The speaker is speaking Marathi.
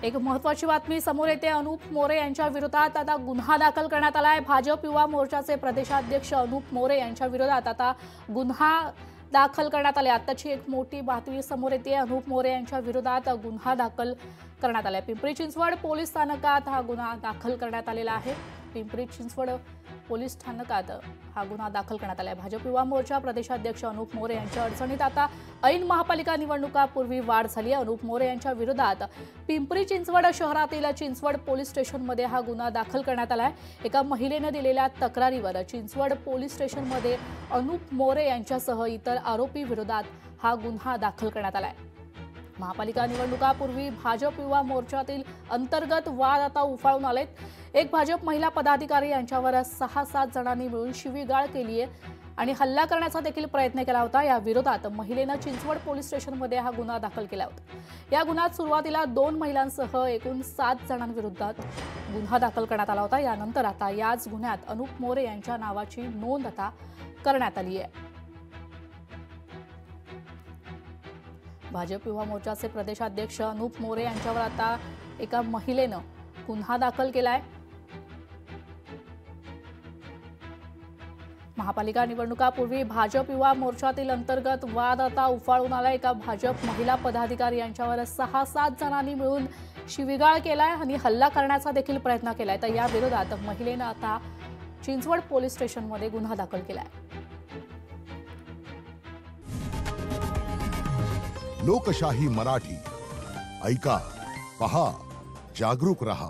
एक महत्त्वाची बातमी समोर येते। अनूप मोरे यांच्या विरोधात आता गुन्हा दाखल करण्यात आलाय। भाजप युवा मोर्चाचे प्रदेशाध्यक्ष अनूप मोरे यांच्या विरोधात आता गुन्हा दाखल करण्यात आले। आताची एक मोठी बातमी समोर येते। अनूप मोरे यांच्या विरोधात गुन्हा दाखल करण्यात आलाय। पिंपरी चिंचवड पोलीस स्थानकात हा गुन्हा दाखल करण्यात आलेला आहे। पिंपरी चिंचवड पोलीस स्थानकात हा गुन्हा दाखल करण्यात आलाय। भाजप युवा मोर्चा प्रदेशाध्यक्ष अनूप मोरे यांच्या अडचणीत आता ऐन महापालिका निवडणुकापूर्वी वाढ झाली आहे। अनूप मोरे यांच्या विरोधात पिंपरी चिंचवड शहरातील चिंचवड पोलीस स्टेशनमध्ये हा गुन्हा दाखल करण्यात आलाय। एका महिलेने दिलेल्या तक्रारीवर चिंचवड पोलीस स्टेशनमध्ये अनूप मोरे यांच्यासह इतर आरोपी विरोधात हा गुन्हा दाखल करण्यात आलाय। महापालिका निवडणुकापूर्वी भाजप युवा मोर्चातील अंतर्गत वाद आता उफाळून आलेत। एक भाजप महिला पदाधिकारी यांच्यावर 6-7 जणांनी मिळून शिवीगाळ केली आहे आणि हल्ला करण्याचा देखील प्रयत्न केला होता। या विरोधात महिलेने चिंचवड पोलीस स्टेशनमध्ये हा गुन्हा दाखल केला होता। या गुन्ह्यात सुरुवातीला 2 महिलांसह एकूण 7 जणांविरोधात गुन्हा दाखल करण्यात आला होता। यानंतर आता याच गुन्ह्यात अनूप मोरे यांच्या नावाची नोंद आता करण्यात आली आहे। भाजप युवा मोर्चाचे प्रदेशाध्यक्ष अनूप मोरे यांच्यावर आता एका महिलेने गुन्हा दाखल केलाय। महापालिका निवडणुकापूर्वी भाजप युवा मोर्चातील अंतर्गत वाद आता उफाळून आला। एका भाजप महिला पदाधिकारी यांच्यावर 6-7 जणांनी मिळून शिवीगाळ केलाय आणि हल्ला करण्याचा देखील प्रयत्न केलाय। तर या विरोधात महिलेने आता चिंचवड पोलीस स्टेशनमध्ये गुन्हा दाखल केलाय। लोकशाही मराठी ऐका, पहा, जागरूक रहा।